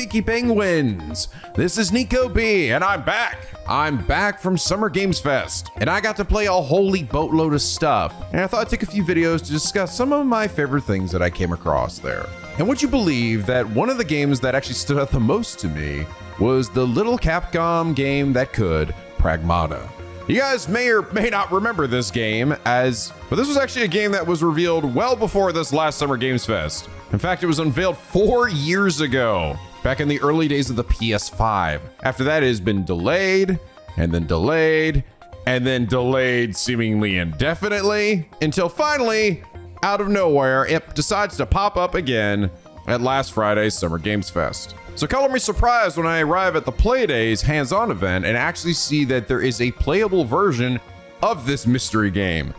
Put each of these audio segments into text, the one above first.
Stinky Penguins! This is NicoB, and I'm back! I'm back from Summer Games Fest, and I got to play a holy boatload of stuff. And I thought I'd take a few videos to discuss some of my favorite things that I came across there. And would you believe that one of the games that actually stood out the most to me was the little Capcom game that could, Pragmata. You guys may or may not remember this game but this was actually a game that was revealed well before this last Summer Games Fest. In fact, it was unveiled 4 years ago, back in the early days of the PS5. After that, it has been delayed, and then delayed, and then delayed seemingly indefinitely, until finally, out of nowhere, it decides to pop up again at last Friday's Summer Games Fest. So color me surprised when I arrive at the Playdays hands-on event and actually see that there is a playable version of this mystery game.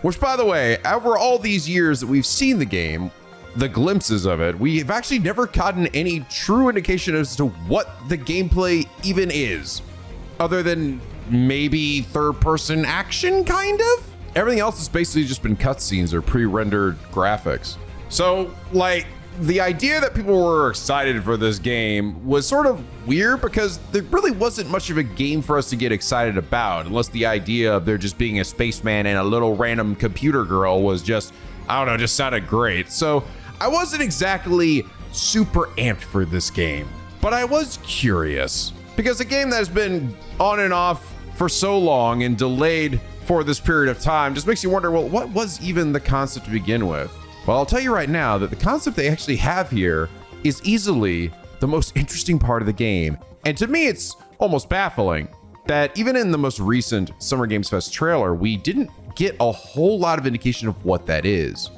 Which, by the way, over all these years that we've seen the game, the glimpses of it, we've actually never gotten any true indication as to what the gameplay even is. Other than maybe third-person action, kind of? Everything else has basically just been cutscenes or pre-rendered graphics. So, like, the idea that people were excited for this game was sort of weird because there really wasn't much of a game for us to get excited about, unless the idea of there just being a spaceman and a little random computer girl was just, I don't know, just sounded great. So I wasn't exactly super amped for this game, but I was curious because a game that has been on and off for so long and delayed for this period of time just makes you wonder, well, what was even the concept to begin with? Well, I'll tell you right now that the concept they actually have here is easily the most interesting part of the game. And to me, it's almost baffling that even in the most recent Summer Games Fest trailer, we didn't get a whole lot of indication of what that is.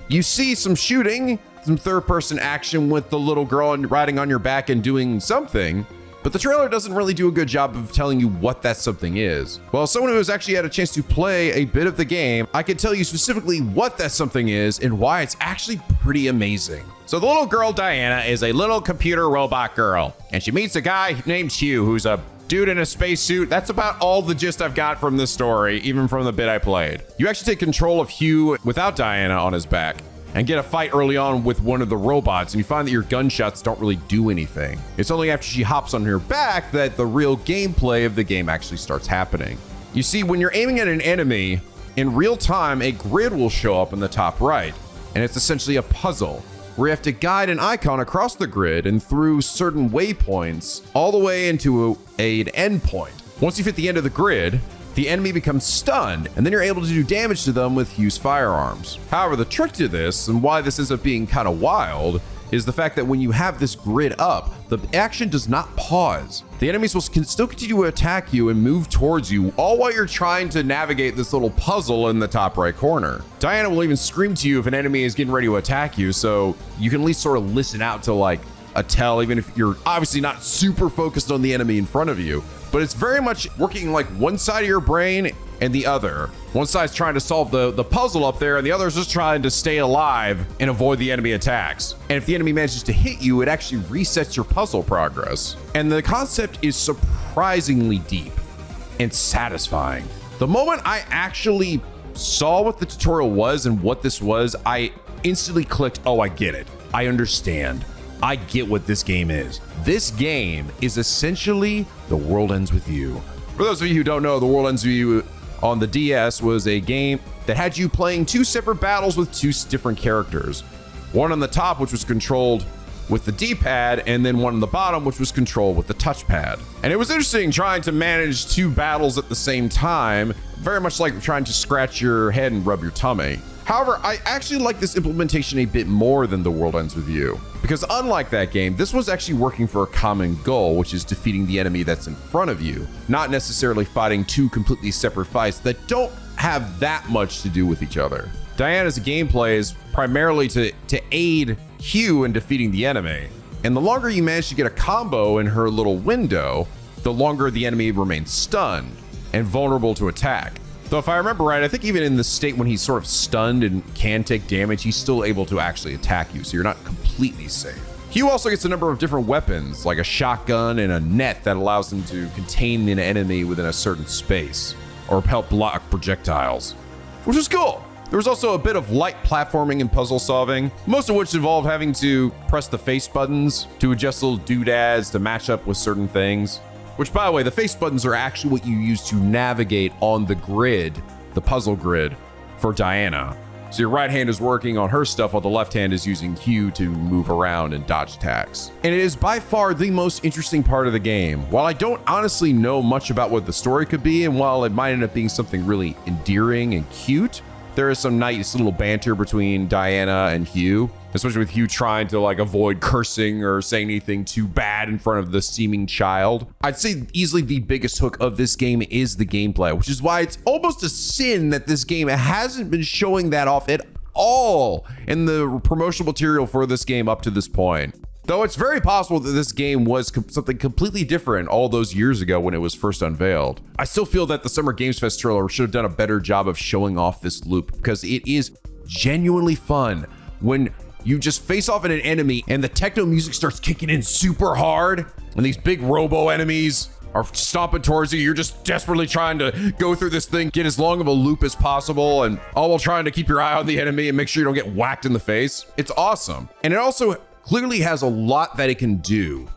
You see some shooting, some third-person action with the little girl riding on your back and doing something, but the trailer doesn't really do a good job of telling you what that something is. Well, as someone who has actually had a chance to play a bit of the game, I can tell you specifically what that something is and why it's actually pretty amazing. So the little girl, Diana, is a little computer robot girl, and she meets a guy named Hugh, who's a dude in a spacesuit. That's about all the gist I've got from this story, even from the bit I played. You actually take control of Hugh without Diana on his back and get a fight early on with one of the robots, and you find that your gunshots don't really do anything. It's only after she hops on her back that the real gameplay of the game actually starts happening. You see, when you're aiming at an enemy, in real time, a grid will show up in the top right, and it's essentially a puzzle where you have to guide an icon across the grid and through certain waypoints all the way into an endpoint. Once you've hit the end of the grid, the enemy becomes stunned, and then you're able to do damage to them with Hugh's firearms. However, the trick to this, and why this ends up being kind of wild, is the fact that when you have this grid up, the action does not pause. The enemies will still continue to attack you and move towards you, all while you're trying to navigate this little puzzle in the top right corner. Diana will even scream to you if an enemy is getting ready to attack you, so you can at least sort of listen out to like a tell, even if you're obviously not super focused on the enemy in front of you. But it's very much working like one side of your brain and the other. One side's trying to solve the puzzle up there, and the other's just trying to stay alive and avoid the enemy attacks. And if the enemy manages to hit you, it actually resets your puzzle progress. And the concept is surprisingly deep and satisfying. The moment I actually saw what the tutorial was and what this was, I instantly clicked, oh, I get it. I understand. I get what this game is. This game is essentially The World Ends With You. For those of you who don't know, The World Ends With You on the DS was a game that had you playing two separate battles with two different characters. One on the top, which was controlled with the D-pad, and then one on the bottom, which was controlled with the touchpad. And it was interesting trying to manage two battles at the same time, very much like trying to scratch your head and rub your tummy. However, I actually like this implementation a bit more than The World Ends With You, because unlike that game, this was actually working for a common goal, which is defeating the enemy that's in front of you, not necessarily fighting two completely separate fights that don't have that much to do with each other. Diana's gameplay is primarily to aid Hugh in defeating the enemy, and the longer you manage to get a combo in her little window, the longer the enemy remains stunned and vulnerable to attack. Though if I remember right, I think even in the state when he's sort of stunned and can take damage, he's still able to actually attack you, so you're not completely safe. Hugh also gets a number of different weapons, like a shotgun and a net that allows him to contain an enemy within a certain space, or help block projectiles, which is cool. There was also a bit of light platforming and puzzle solving, most of which involved having to press the face buttons to adjust little doodads to match up with certain things. Which, by the way, the face buttons are actually what you use to navigate on the grid, the puzzle grid, for Diana. So your right hand is working on her stuff while the left hand is using Q to move around and dodge attacks. And it is by far the most interesting part of the game. While I don't honestly know much about what the story could be, and while it might end up being something really endearing and cute, there is some nice little banter between Diana and Hugh, especially with Hugh trying to like avoid cursing or saying anything too bad in front of the seeming child. I'd say easily the biggest hook of this game is the gameplay, which is why it's almost a sin that this game hasn't been showing that off at all in the promotional material for this game up to this point. Though it's very possible that this game was something completely different all those years ago when it was first unveiled. I still feel that the Summer Games Fest trailer should have done a better job of showing off this loop, because it is genuinely fun when you just face off at an enemy and the techno music starts kicking in super hard and these big robo enemies are stomping towards you. You're just desperately trying to go through this thing, get as long of a loop as possible, and all while trying to keep your eye on the enemy and make sure you don't get whacked in the face. It's awesome. And it also clearly has a lot that it can do.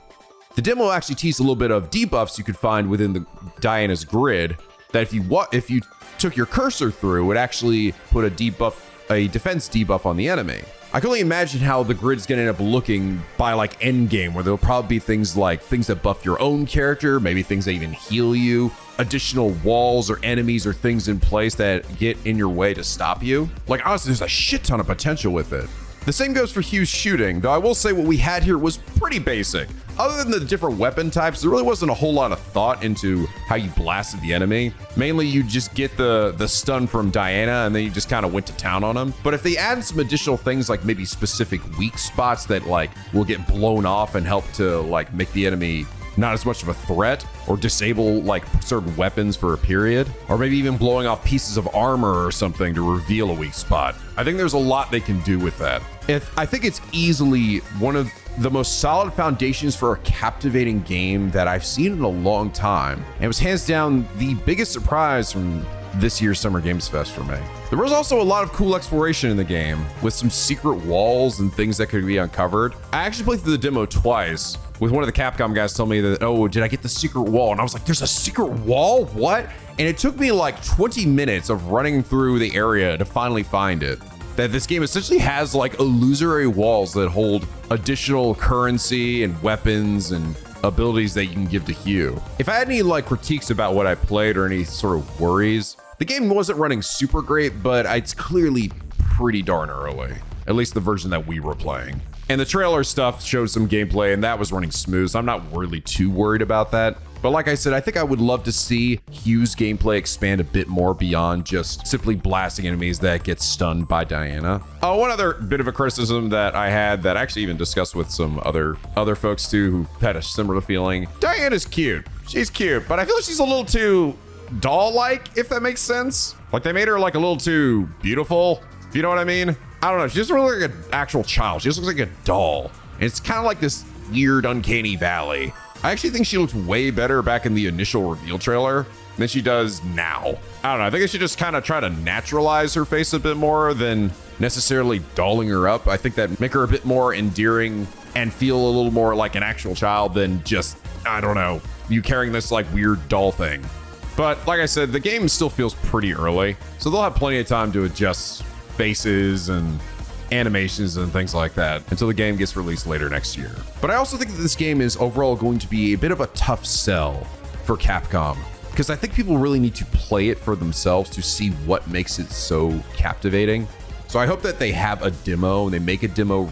The demo actually teased a little bit of debuffs you could find within the Diana's grid that if you took your cursor through, would actually put a defense debuff on the enemy. I can only imagine how the grid's gonna end up looking by like endgame, where there'll probably be things that buff your own character, maybe things that even heal you, additional walls or enemies or things in place that get in your way to stop you. Like honestly, there's a shit ton of potential with it. The same goes for Hugh's shooting, though I will say what we had here was pretty basic. Other than the different weapon types, there really wasn't a whole lot of thought into how you blasted the enemy. Mainly you just get the stun from Diana and then you just kind of went to town on them. But if they add some additional things like maybe specific weak spots that like will get blown off and help to like make the enemy not as much of a threat, or disable like certain weapons for a period, or maybe even blowing off pieces of armor or something to reveal a weak spot, I think there's a lot they can do with that. I think it's easily one of the most solid foundations for a captivating game that I've seen in a long time. And it was hands down the biggest surprise from this year's Summer Games Fest for me. There was also a lot of cool exploration in the game, with some secret walls and things that could be uncovered. I actually played through the demo twice, with one of the Capcom guys telling me that, oh, did I get the secret wall? And I was like, there's a secret wall? What? And it took me like 20 minutes of running through the area to finally find it. That this game essentially has like illusory walls that hold additional currency and weapons and abilities that you can give to Hugh. If I had any like critiques about what I played or any sort of worries, the game wasn't running super great, but it's clearly pretty darn early, at least the version that we were playing. And the trailer stuff showed some gameplay and that was running smooth, so I'm not really too worried about that. But like I said, I think I would love to see Hugh's gameplay expand a bit more beyond just simply blasting enemies that get stunned by Diana. One other bit of a criticism that I had that I actually even discussed with some other folks too who had a similar feeling. Diana's cute. She's cute, but I feel like she's a little too doll-like, if that makes sense. Like they made her like a little too beautiful, if you know what I mean. I don't know, she doesn't really look like an actual child. She just looks like a doll. And it's kind of like this weird uncanny valley. I actually think she looked way better back in the initial reveal trailer than she does now. I don't know, I think I should just kind of try to naturalize her face a bit more than necessarily dolling her up. I think that make her a bit more endearing and feel a little more like an actual child than just, I don't know, you carrying this like weird doll thing. But like I said, the game still feels pretty early, so they'll have plenty of time to adjust faces and animations and things like that until the game gets released later next year. But I also think that this game is overall going to be a bit of a tough sell for Capcom, because I think people really need to play it for themselves to see what makes it so captivating. So I hope that they have a demo and they make a demo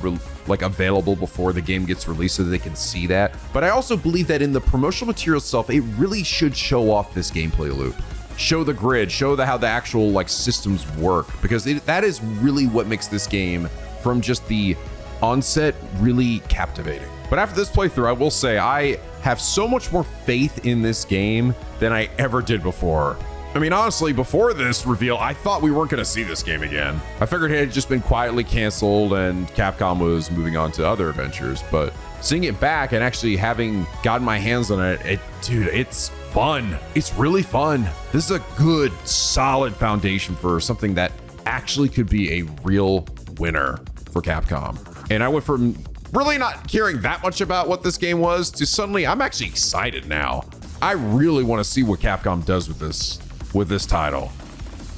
like available before the game gets released so that they can see that. But I also believe that in the promotional material itself, it really should show off this gameplay loop. Show the grid, show how the actual like systems work, because that is really what makes this game from just the onset really captivating. But after this playthrough, I will say I have so much more faith in this game than I ever did before. I mean, honestly, before this reveal, I thought we weren't going to see this game again. I figured it had just been quietly canceled and Capcom was moving on to other adventures, but seeing it back and actually having gotten my hands on it, dude, it's fun. It's really fun. This is a good, solid foundation for something that actually could be a real winner for Capcom. And I went from really not caring that much about what this game was to suddenly I'm actually excited now. I really want to see what Capcom does with this title.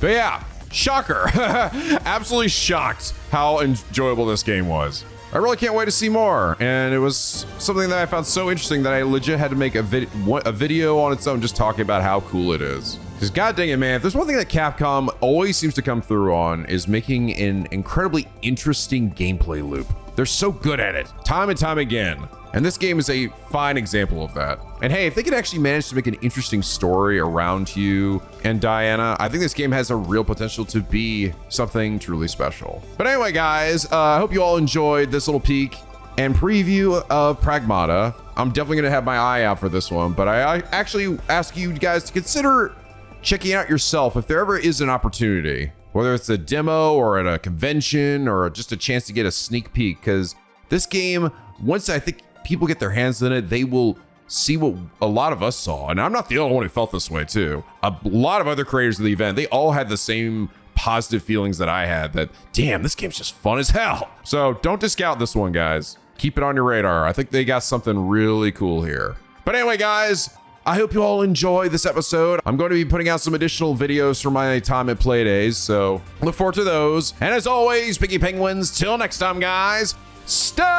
But yeah, shocker. Absolutely shocked how enjoyable this game was. I really can't wait to see more. And it was something that I found so interesting that I legit had to make a video on its own just talking about how cool it is. Because god dang it, man, if there's one thing that Capcom always seems to come through on is making an incredibly interesting gameplay loop. They're so good at it, time and time again. And this game is a fine example of that. And hey, if they could actually manage to make an interesting story around you and Diana, I think this game has a real potential to be something truly special. But anyway, guys, I hope you all enjoyed this little peek and preview of Pragmata. I'm definitely gonna have my eye out for this one, but I actually ask you guys to consider checking out yourself if there ever is an opportunity, whether it's a demo or at a convention or just a chance to get a sneak peek, because this game, once I think people get their hands on it, they will see what a lot of us saw. And I'm not the only one who felt this way too. A lot of other creators of the event, they all had the same positive feelings that I had, that damn, this game's just fun as hell. So don't discount this one, guys. Keep it on your radar. I think they got something really cool here. But anyway, guys, I hope you all enjoy this episode. I'm going to be putting out some additional videos from my time at Playdays, so look forward to those. And as always, Piggy Penguins, till next time, guys, stay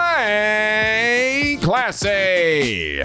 classy.